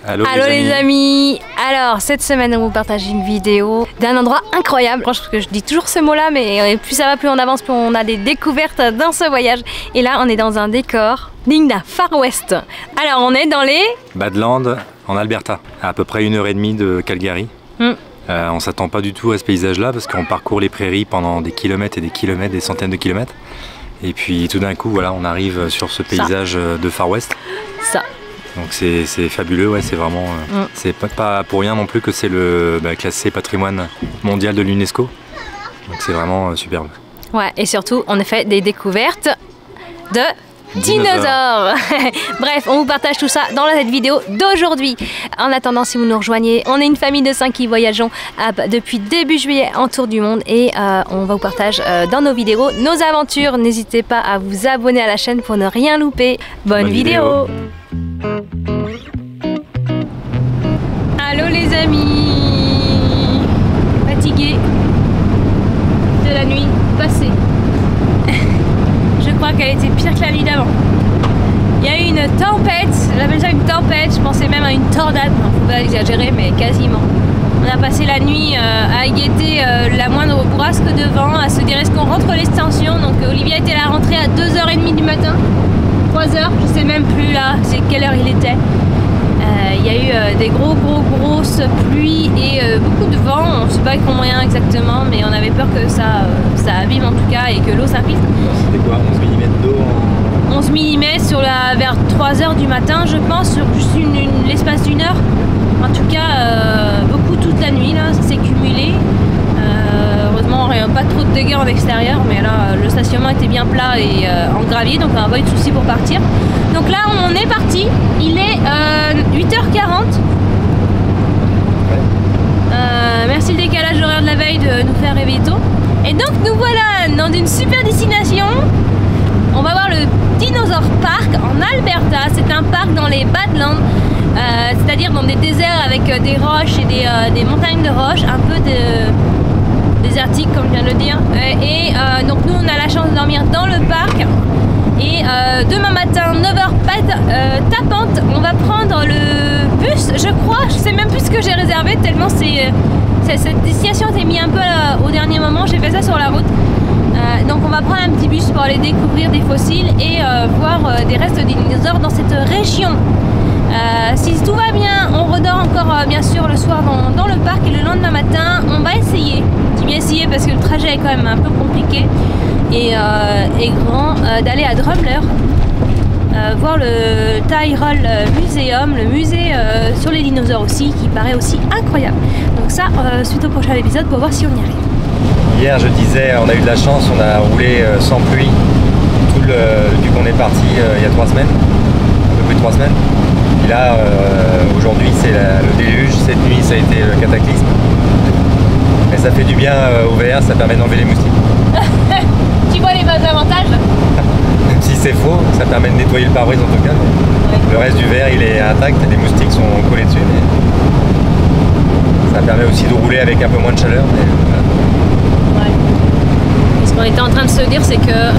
Allô les amis. Alors cette semaine on vous partage une vidéo d'un endroit incroyable. Je pense que je dis toujours ce mot là, mais plus ça va, plus on avance, plus on a des découvertes dans ce voyage. Et là on est dans un décor digne d'un Far West. Alors on est dans les Badlands en Alberta, à peu près 1h30 de Calgary. On s'attend pas du tout à ce paysage là parce qu'on parcourt les prairies pendant des kilomètres et des kilomètres, des centaines de kilomètres. Et puis tout d'un coup voilà, on arrive sur ce paysage de Far West. Ça. Donc c'est fabuleux, ouais, c'est vraiment, c'est pas pour rien non plus que c'est le classé patrimoine mondial de l'UNESCO. Donc c'est vraiment superbe. Ouais, et surtout on a fait des découvertes de dinosaures. Bref, on vous partage tout ça dans cette vidéo d'aujourd'hui. En attendant, si vous nous rejoignez, on est une famille de 5 qui voyageons depuis début juillet en tour du monde et on va vous partager dans nos vidéos nos aventures. N'hésitez pas à vous abonner à la chaîne pour ne rien louper. Bonne vidéo. Allô les amis, fatigués de la nuit passée. Je crois qu'elle était pire que la nuit d'avant. Il y a eu une tempête, j'appelle ça une tempête, je pensais même à une tornade, non, faut pas exagérer, mais quasiment. On a passé la nuit à guetter la moindre bourrasque de vent, à se dire est-ce qu'on rentre l'extension. Donc Olivia était à la rentrée à 2h30 du matin, 3h, je sais même plus là, c'est quelle heure il était. Il y a eu des grosses pluies et beaucoup de vent, on ne sait pas combien exactement, mais on avait peur que ça abîme en tout cas et que l'eau s'infiltre. C'était quoi, 11 mm d'eau 11 mm vers 3h du matin je pense, sur juste l'espace d'une heure. En tout cas beaucoup toute la nuit là, ça s'est cumulé. Heureusement pas trop de dégâts en extérieur, mais là le stationnement était bien plat et en gravier, donc on n'a pas eu de soucis pour partir. Donc là on est parti, il est 8h40. Merci le décalage horaire de la veille de nous faire réveiller tôt. Et donc nous voilà dans une super destination. On va voir le Dinosaur Park en Alberta. C'est un parc dans les Badlands, c'est-à-dire dans des déserts avec des roches et des montagnes de roches, un peu désertiques comme je viens de le dire. Donc nous on a la chance de dormir dans le parc. Et demain matin, 9h tapante, on va prendre le bus, je crois. Je sais même plus ce que j'ai réservé tellement cette destination était mise un peu au dernier moment. J'ai fait ça sur la route. Donc on va prendre un petit bus pour aller découvrir des fossiles et voir des restes de dinosaures dans cette région. Si tout va bien, on redort encore bien sûr le soir dans le parc et le lendemain matin, on va essayer. Je dis bien essayer parce que le trajet est quand même un peu compliqué et grand, d'aller à Drumler, voir le Tyrrell Museum, le musée sur les dinosaures aussi, qui paraît aussi incroyable. Donc ça, suite au prochain épisode pour voir si on y arrive. Hier je disais, on a eu de la chance, on a roulé sans pluie depuis qu'on est parti il y a 3 semaines, un peu plus de 3 semaines. Et là aujourd'hui c'est le déluge, cette nuit ça a été le cataclysme. Mais ça fait du bien au VR, ça permet d'enlever les moustiques. Tu vois les avantages? Même si c'est faux, ça permet de nettoyer le pare-brise en tout cas. Ouais. Le reste du verre il est intact, les moustiques sont collés dessus. Mais ça permet aussi de rouler avec un peu moins de chaleur. Mais, ouais. Et ce qu'on était en train de se dire c'est que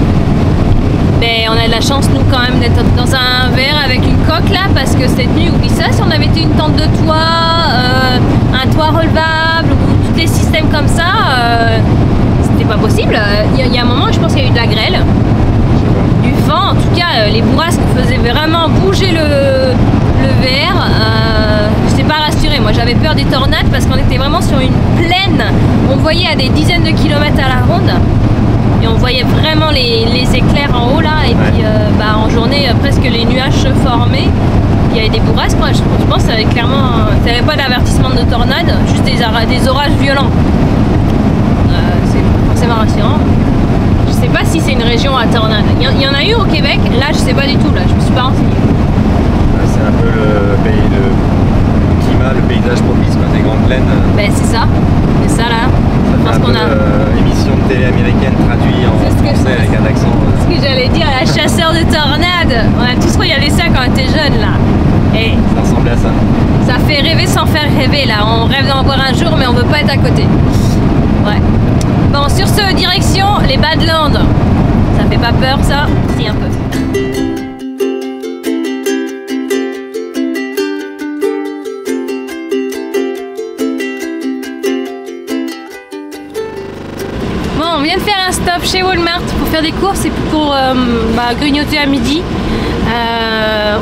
on a de la chance nous quand même d'être dans un verre avec une coque là, parce que cette nuit, oublie ça, si on avait été une tente de toit, un toit relevable ou tous les systèmes comme ça, c'était pas possible. Il y a un moment, je pense qu'il y a eu de la grêle, du vent, en tout cas les bourrasques faisaient vraiment bouger le verre. J'étais pas rassurée, moi j'avais peur des tornades parce qu'on était vraiment sur une plaine, on voyait à des dizaines de kilomètres à la ronde. Et on voyait vraiment les éclairs en haut là, et puis en journée presque les nuages se formaient. Il y avait des bourrasques, moi, je pense que ça avait clairement, ça n'avait pas d'avertissement de tornade, juste des orages violents. C'est forcément rassurant. Je sais pas si c'est une région à tornade. Il y en a eu au Québec, là je sais pas du tout, là je me suis pas renseignée. C'est un peu le climat, le paysage propice, des grandes plaines. Ben c'est ça là. Je pense qu'on a émission de télé américaine traduite en français avec un accent. Ce que j'allais dire, la chasseur de tornades. On a tous regardé ça quand on était jeunes là. Et ça ressemblait à ça. Ça fait rêver sans faire rêver là. On rêve d'en voir un jour mais on veut pas être à côté. Ouais. Bon, sur ce, direction les Badlands. Ça fait pas peur ça? Si, un peu. stop chez Walmart pour faire des courses et pour grignoter à midi.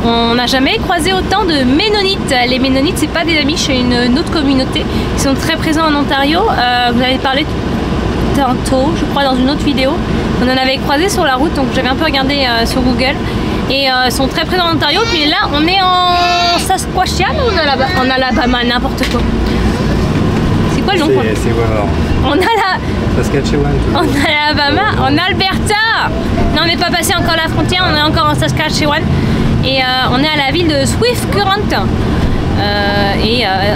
On n'a jamais croisé autant de Ménonites. Les Ménonites, c'est pas des amis, chez une autre communauté. Ils sont très présents en Ontario. Vous avez parlé tantôt, je crois, dans une autre vidéo. On en avait croisé sur la route, donc j'avais un peu regardé sur Google. Et sont très présents en Ontario. Puis là, on est en Saskatchewan ou en Alabama, n'importe quoi. C'est quoi le nom? C'est Walmart. On a la... Saskatchewan. En Alabama, en Alberta. Non, on n'est pas passé encore la frontière, on est encore en Saskatchewan. Et on est à la ville de Swift Current.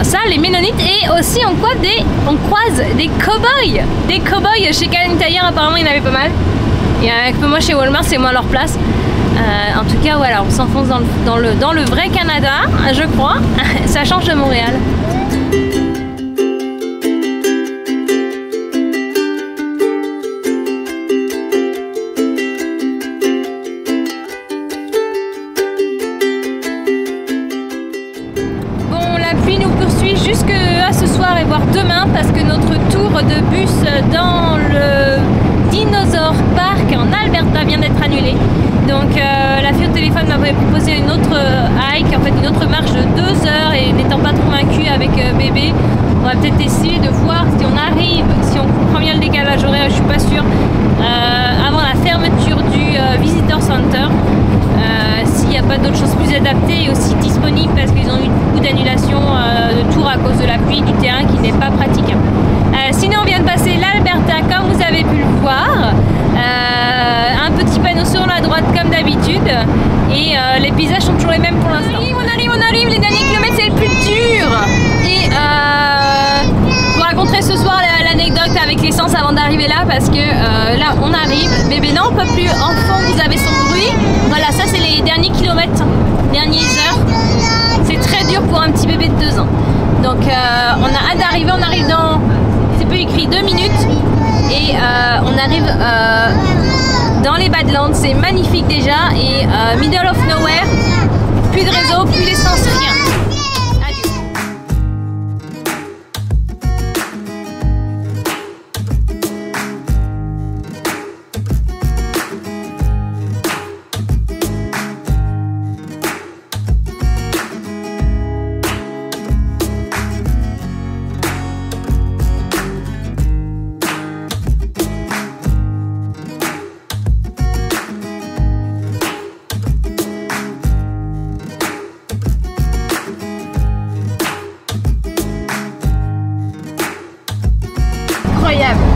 Ça, les Ménonites. Et aussi, on croise des cow-boys. Des cow-boys chez Canadian Tire, apparemment, il y en avait pas mal. Et moi, chez Walmart, c'est moins leur place. En tout cas, voilà, on s'enfonce dans le vrai Canada, je crois. Ça change de Montréal. Jusqu'à ce soir et voire demain, parce que notre tour de bus dans le Dinosaur Park en Alberta vient d'être annulé. Donc la fille au téléphone m'avait proposé une autre hike, en fait une autre marche de 2 heures, et n'étant pas convaincue avec bébé, on va peut-être essayer de voir si on arrive, si on comprend bien le décalage horaire, je suis pas sûre, avant la fermeture du Visitor Center. S'il n'y a pas d'autres choses plus adaptées et aussi disponibles, parce qu'ils ont eu beaucoup d'annulations de tours à cause de la pluie, du terrain qui n'est pas praticable. Sinon, on vient de passer l'Alberta, comme vous avez pu le voir. Un petit panneau sur la droite comme d'habitude, et les paysages sont toujours les mêmes pour l'instant. On arrive, les derniers kilomètres c'est le plus dur. Et je vous raconterai ce soir l'anecdote avec l'essence avant d'arriver là, parce que là on arrive, bébé non on peut plus, en fond vous avez son bruit. Voilà, ça c'est les derniers kilomètres, dernières heures. C'est très dur pour un petit bébé de 2 ans. Donc on a hâte d'arriver, on arrive dans, c'est peu écrit, 2 minutes. Et on arrive dans les Badlands, c'est magnifique déjà. Et middle of nowhere, plus de réseau, plus d'essence, rien.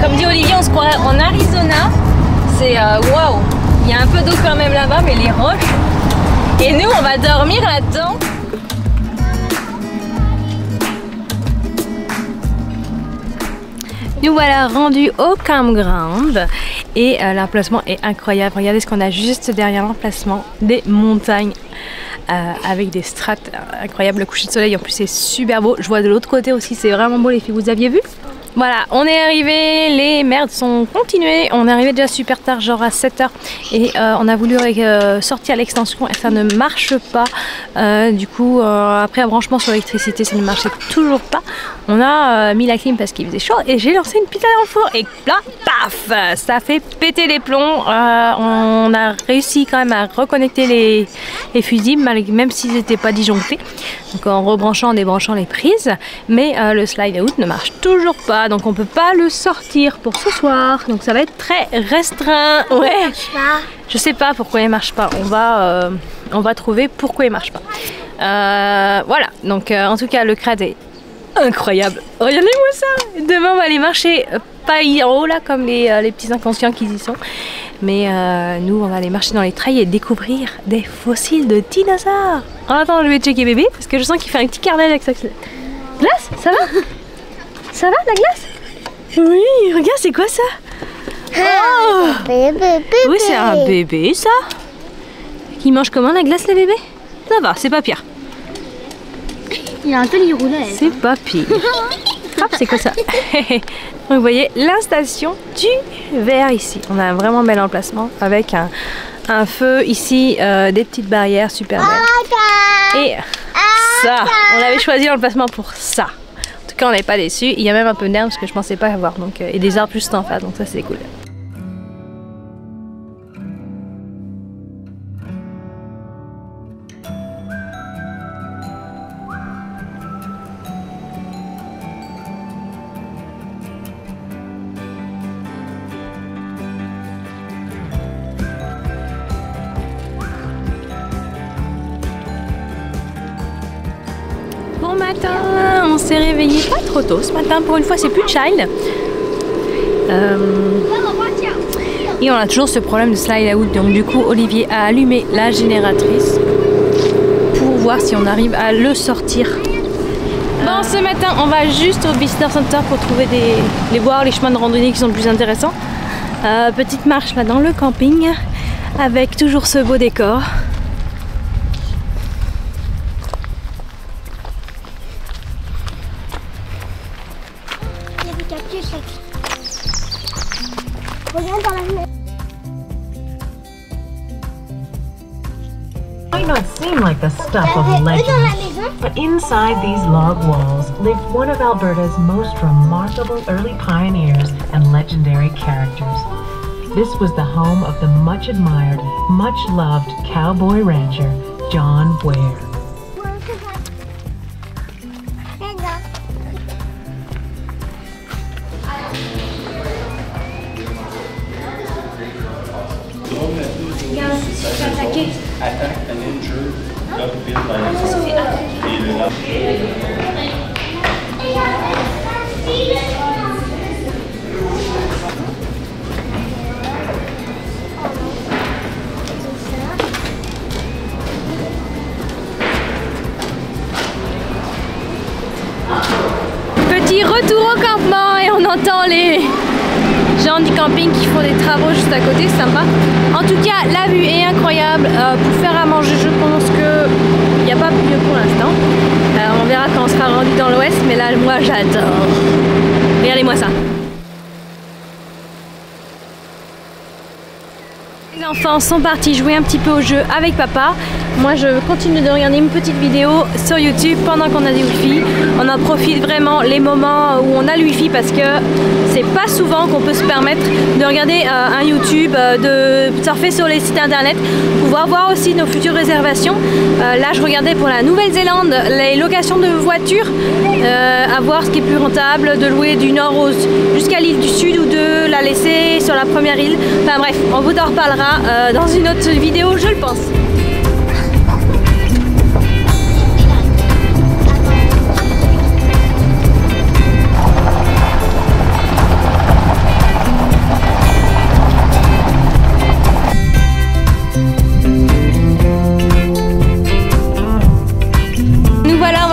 Comme dit Olivier, on se croirait en Arizona. C'est waouh! Il y a un peu d'eau quand même là-bas, mais les roches. Et nous, on va dormir là-dedans. Nous voilà rendus au campground et l'emplacement est incroyable. Regardez ce qu'on a juste derrière l'emplacement, des montagnes avec des strates incroyables. Le coucher de soleil en plus c'est super beau. Je vois de l'autre côté aussi, c'est vraiment beau les filles, vous aviez vu? Voilà, on est arrivé, les merdes sont continuées, on est arrivé déjà super tard, genre à 7h, et on a voulu sortir l'extension et ça ne marche pas. Du coup, après un branchement sur l'électricité, ça ne marchait toujours pas. On a mis la clim parce qu'il faisait chaud et j'ai lancé une pizza dans le four et là, paf, ça fait péter les plombs. On a réussi quand même à reconnecter les fusibles, même s'ils n'étaient pas disjonctés. Donc en rebranchant, en débranchant les prises, mais le slide out ne marche toujours pas. Donc on peut pas le sortir pour ce soir, donc ça va être très restreint. Ouais. Je sais pas pourquoi il marche pas. On va trouver pourquoi il marche pas. Voilà. Donc en tout cas le crade est incroyable. Regardez-moi ça. Demain on va aller marcher pas en haut là comme les petits inconscients qui y sont, mais nous on va aller marcher dans les trails et découvrir des fossiles de dinosaures. En attendant je vais checker bébé parce que je sens qu'il fait un petit carnet avec sa glace. Ça va? Ça va la glace? Oui, regarde, c'est quoi ça? Oh! Oui, c'est un bébé ça. Il mange comment la glace, le bébé? Ça va, c'est pas pire. Il a un joli roulet. C'est pas pire. Hop, c'est quoi ça? Donc vous voyez l'installation du verre ici. On a un vraiment bel emplacement avec un feu ici, des petites barrières super belles. Et ça, on avait choisi l'emplacement pour ça. En tout cas, on n'est pas déçus. Il y a même un peu d'herbe parce que je pensais pas avoir, donc et des arbres juste en face, donc ça c'est cool. Bon matin, on s'est réveillé pas trop tôt ce matin. Pour une fois, c'est plus child. Et on a toujours ce problème de slide out. Donc du coup, Olivier a allumé la génératrice pour voir si on arrive à le sortir. Bon, ce matin, on va juste au Visitor Center pour trouver voir les chemins de randonnée qui sont le plus intéressants. Petite marche là dans le camping avec toujours ce beau décor. Il y a des cactus. Regarde dans la fenêtre. Might not seem like the stuff of legend, but inside these log walls lived one of Alberta's most remarkable early pioneers and legendary characters. This was the home of the much admired, much loved cowboy rancher, John Ware. Attack and injure got bit by a Petit retour au campement et on entend les gens du camping qui font des travaux juste à côté, c'est sympa. En tout cas, la vue est incroyable. Pour faire à manger, je pense qu'il n'y a pas mieux pour l'instant. On verra quand on sera rendu dans l'ouest, mais là, moi, j'adore. Regardez-moi ça. Les enfants sont partis jouer un petit peu au jeu avec papa. Moi je continue de regarder une petite vidéo sur YouTube pendant qu'on a des wifi. On en profite vraiment les moments où on a le wifi parce que c'est pas souvent qu'on peut se permettre de regarder un YouTube, de surfer sur les sites internet, pouvoir voir aussi nos futures réservations. Là je regardais pour la Nouvelle-Zélande les locations de voitures, à voir ce qui est plus rentable, de louer du nord jusqu'à l'île du sud ou de la laisser sur la première île. Enfin bref, on vous en reparlera dans une autre vidéo, je le pense.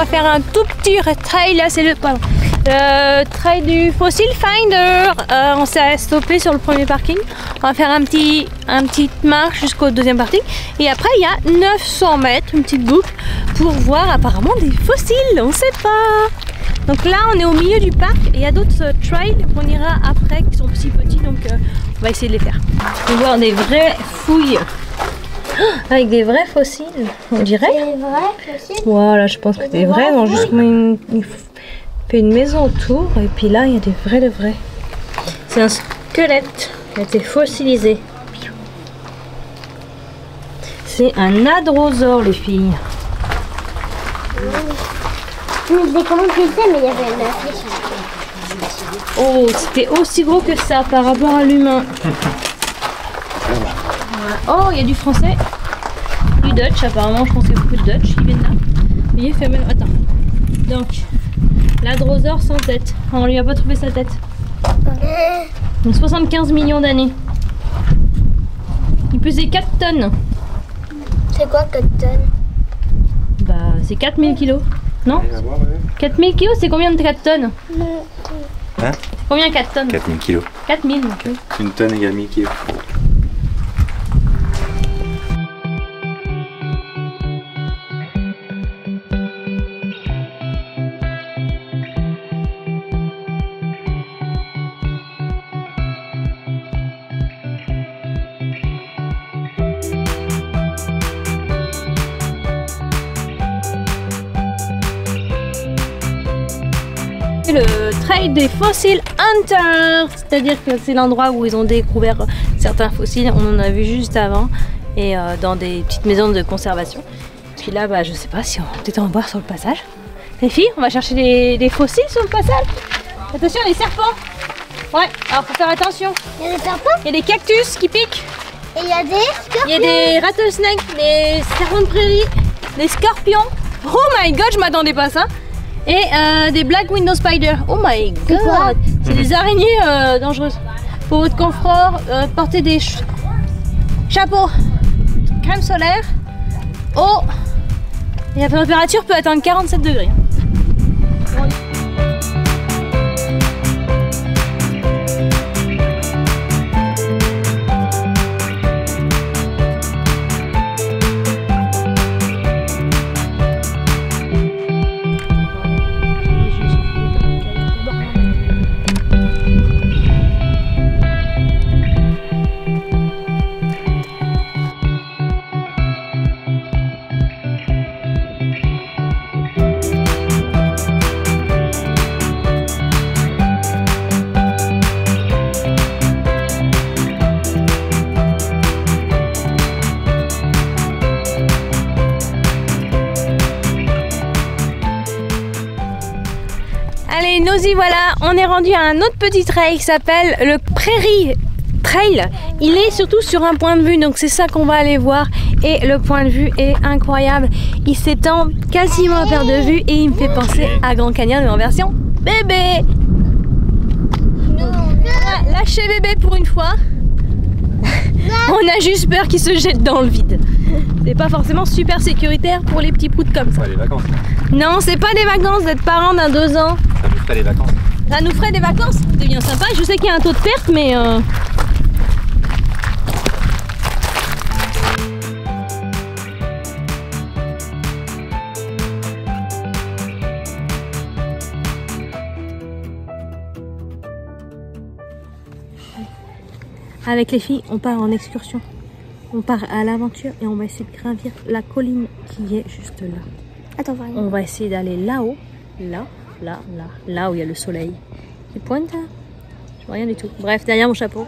Faire un tout petit trail, là c'est le trail du Fossil Finder. On s'est stoppé sur le premier parking. On va faire un petit marche jusqu'au deuxième parking et après il y a 900 mètres, une petite boucle pour voir apparemment des fossiles, on sait pas. Donc là on est au milieu du parc et il y a d'autres trails qu'on ira après qui sont aussi petits, donc on va essayer de les faire. On va voir des vraies fouilles. Avec des vrais fossiles, on dirait. Des vrais fossiles. Voilà, je pense que c'est vrai. Ils ont juste fait une maison autour et puis là, il y a des vrais de vrais. C'est un squelette qui a été fossilisé. C'est un hadrosaure, les filles. Je me disais comment tu sais, mais il y avait une affiche. Oh, c'était aussi gros que ça par rapport à l'humain. Oh, il y a du français, du Dutch apparemment, je pense qu'il y a beaucoup de Dutch qui viennent là. Il est fait même. Attends. Donc, l'hadrosaure sans tête. On lui a pas trouvé sa tête. Donc 75 millions d'années. Il pesait 4 tonnes. C'est quoi 4 tonnes? Bah, c'est 4000 kilos. Non? 4000 kilos, c'est combien de 4 tonnes? Hein? Combien 4 tonnes? 4000 kilos. 4000, ok. Une tonne égale 1000 kilos. Le trail des fossiles hunters, c'est-à-dire que c'est l'endroit où ils ont découvert certains fossiles, on en a vu juste avant, et dans des petites maisons de conservation. Puis là, bah, je sais pas si on va peut-être en voir sur le passage. Les filles, on va chercher des fossiles sur le passage. Attention, les serpents. Ouais, alors faut faire attention. Il y a des serpents? Il y a des cactus qui piquent. Et il y a des scorpions. Il y a des rattlesnakes, des serpents de prairie, des scorpions. Oh my god, je m'attendais pas à ça. Et des Black Widow Spider. Oh my god. C'est des araignées dangereuses. Pour votre confort, portez des chapeaux, crème solaire, eau. Et la température peut atteindre 47 degrés. Allez, nous y voilà, on est rendu à un autre petit trail qui s'appelle le Prairie Trail. Il est surtout sur un point de vue, donc c'est ça qu'on va aller voir. Et le point de vue est incroyable. Il s'étend quasiment à perte de vue et il me fait penser à Grand Canyon mais en version bébé. On a lâché bébé pour une fois. On a juste peur qu'il se jette dans le vide. C'est pas forcément super sécuritaire pour les petits proutes comme ça. Ouais, les vacances. Non, c'est pas des vacances d'être parent d'un 2 ans. Ça nous ferait des vacances. Ça nous ferait des vacances, c'est bien sympa. Je sais qu'il y a un taux de perte, mais avec les filles, on part en excursion. On part à l'aventure et on va essayer de gravir la colline qui est juste là. Attends, On va essayer d'aller là-haut, là où il y a le soleil qui pointe. Je vois rien du tout. Bref, derrière mon chapeau.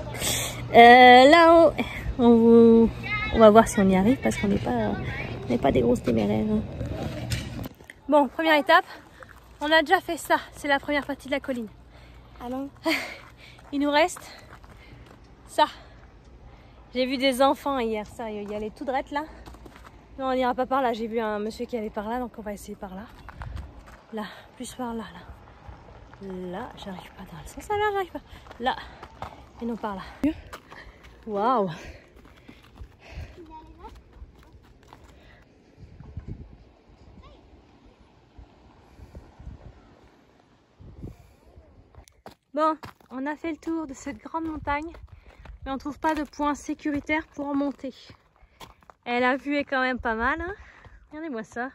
Là-haut, on va voir si on y arrive parce qu'on n'est pas des grosses téméraires. Bon, première étape, on a déjà fait ça. C'est la première partie de la colline. Ah non. Il nous reste ça. J'ai vu des enfants hier, sérieux, y aller tout droit là. Non, on n'ira pas par là, j'ai vu un monsieur qui allait par là, donc on va essayer par là. Là, plus par là, là. Là, j'arrive pas dans le sens, là, j'arrive pas. Là, et non par là. Waouh. Bon, on a fait le tour de cette grande montagne. Mais on trouve pas de point sécuritaire pour en monter. Et la vue est quand même pas mal, hein. Regardez-moi ça.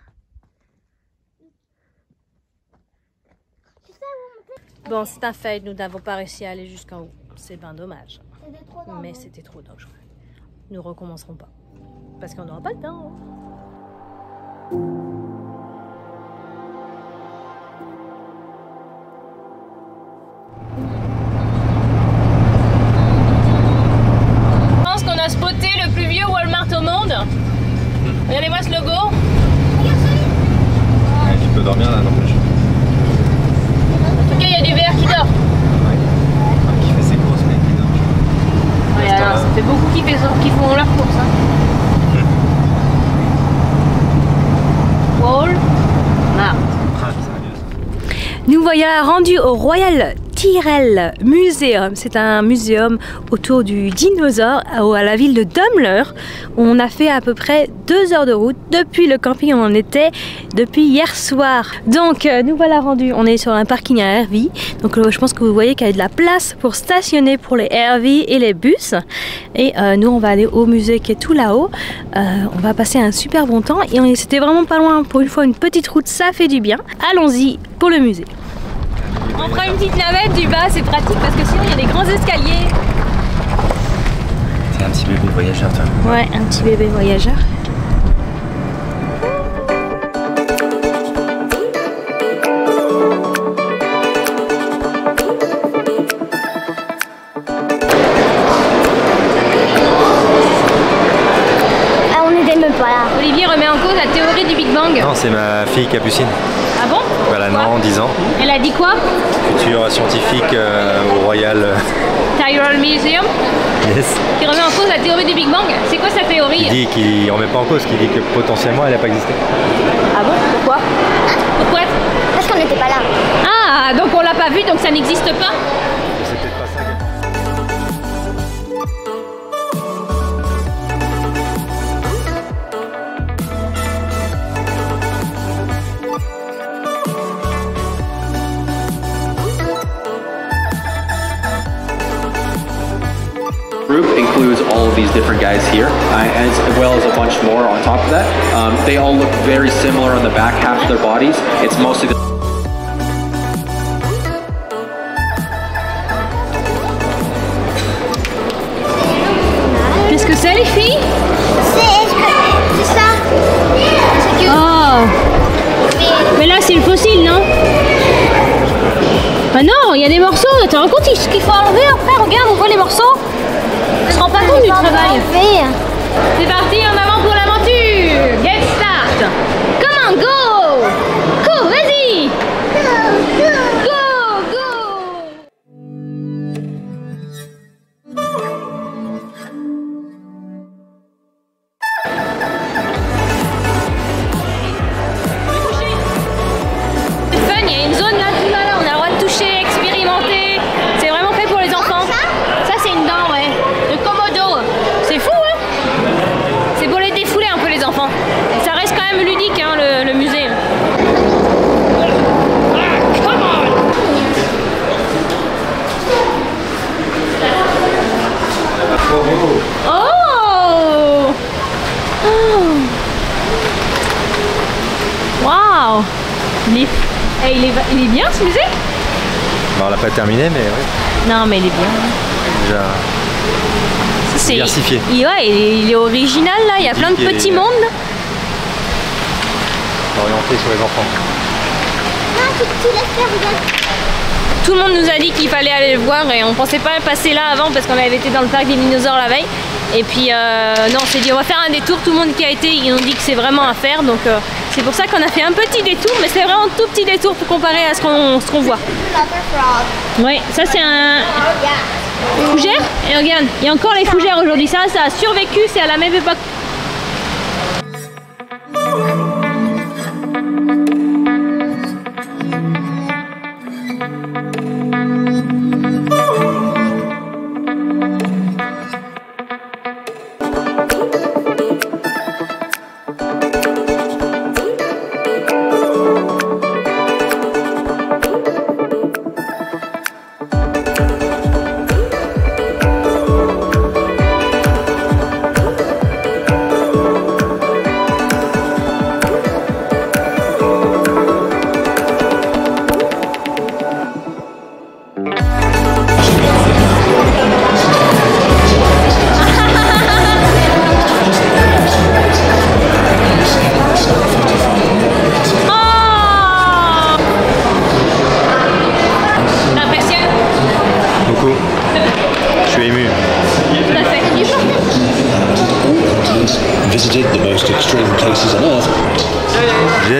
Bon, c'est un fait, nous n'avons pas réussi à aller jusqu'en haut. C'est bien dommage. Mais c'était trop dangereux. Nous recommencerons pas. Parce qu'on n'aura pas le temps. On a spoté le plus vieux Walmart au monde. Regardez-moi ce logo. Ouais, tu peux dormir là, n'empêche. En tout cas, il y a du verre qui dort. Ouais. Qui fait ses courses, mais qui dort. Ouais, alors, ça fait beaucoup qui font leurs courses. Hein. Walmart. Nous voilà rendus au Royal Tyrrell Museum. C'est un muséum autour du dinosaure à la ville de Dumbler. On a fait à peu près 2 heures de route depuis le camping où on était depuis hier soir. Donc nous voilà rendus. On est sur un parking à RV. Donc je pense que vous voyez qu'il y a de la place pour stationner pour les RV et les bus. Et nous on va aller au musée qui est tout là-haut. On va passer un super bon temps et c'était vraiment pas loin. Pour une fois une petite route, ça fait du bien. Allons-y pour le musée. On prend une petite navette du bas, c'est pratique parce que sinon il y a des grands escaliers. C'est un petit bébé voyageur, toi. Ouais, un petit bébé voyageur. Ah, on n'était même pas là. Olivier remet en cause la théorie du Big Bang. Non, c'est ma fille Capucine. Ah bon? Valanan, 10 ans. Elle a dit quoi? Futur scientifique au Royal Museum. Yes. Qui remet en cause la théorie du Big Bang. C'est quoi sa théorie? Il dit qu'il remet pas en cause, qu'il dit que potentiellement elle n'a pas existé. Ah bon? Pourquoi? Pourquoi? Parce qu'on n'était pas là. Ah, donc on l'a pas vu, donc ça n'existe pas? C'est peut-être pas ça. Group includes all of these different guys here, as well as a bunch more on top of that. They all look very similar on the back half of their bodies. It's mostly the Qu'est-ce que c'est les filles? C'est ça. C'est que... Oh! Mais là c'est le fossile, non? Ah non, il y a des morceaux. Tu te rends compte ce qu'il faut enlever après? Regarde, on voit les morceaux. On se rend pas compte du travail. C'est parti, en avant pour l'aventure. Get start. Come on, go. Go, vas-y. Go, go. C'est fun, il y a une zone là, tout là, on a le droit de toucher, expérimenter. C'est vraiment fait pour les enfants. Ça c'est une dent, ouais. Le Komodo. C'est fou, hein? C'est pour les défouler un peu les enfants. Ça reste quand même ludique, hein, le musée. Oh! Waouh! Il est bien ce musée? Bon, on l'a pas terminé, mais oui. Non, mais il est bien. Déjà C'est diversifié. Ouais, il est original là, il y a plein de petits mondes. Là. Orienté sur les enfants. Non, tu laisses faire, regarde. Tout le monde nous a dit qu'il fallait aller le voir et on pensait pas passer là avant parce qu'on avait été dans le parc des dinosaures la veille. Et puis non, on s'est dit on va faire un détour. Tout le monde qui a été, ils ont dit que c'est vraiment à faire. Donc c'est pour ça qu'on a fait un petit détour, mais c'est vraiment un tout petit détour pour comparer à ce qu'on voit. Oui, ça c'est un fougère. Et regarde, il y a encore les fougères aujourd'hui. Ça a survécu, c'est à la même époque.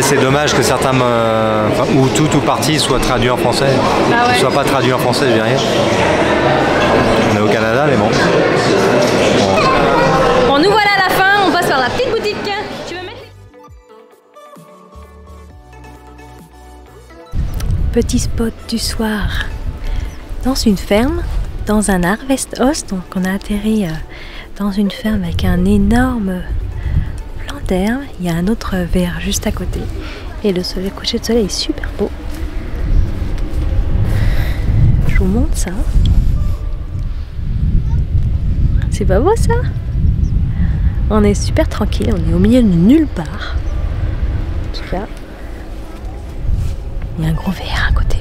C'est dommage que certains, ou tout ou partie, soient traduits en français. Bah ouais. Ne soient pas traduits en français, je veux rien. On est au Canada, mais bon. Bon, nous voilà à la fin, on passe par la petite boutique. Tu veux mettre... Petit spot du soir. Dans une ferme, dans un harvest house, donc on a atterri dans une ferme avec un énorme plan d'herbe. Il y a un autre verre juste à côté. Et le soleil, coucher de soleil est super beau. Je vous montre ça. C'est pas beau ça? On est super tranquille, on est au milieu de nulle part. En tout cas, il y a un gros verre à côté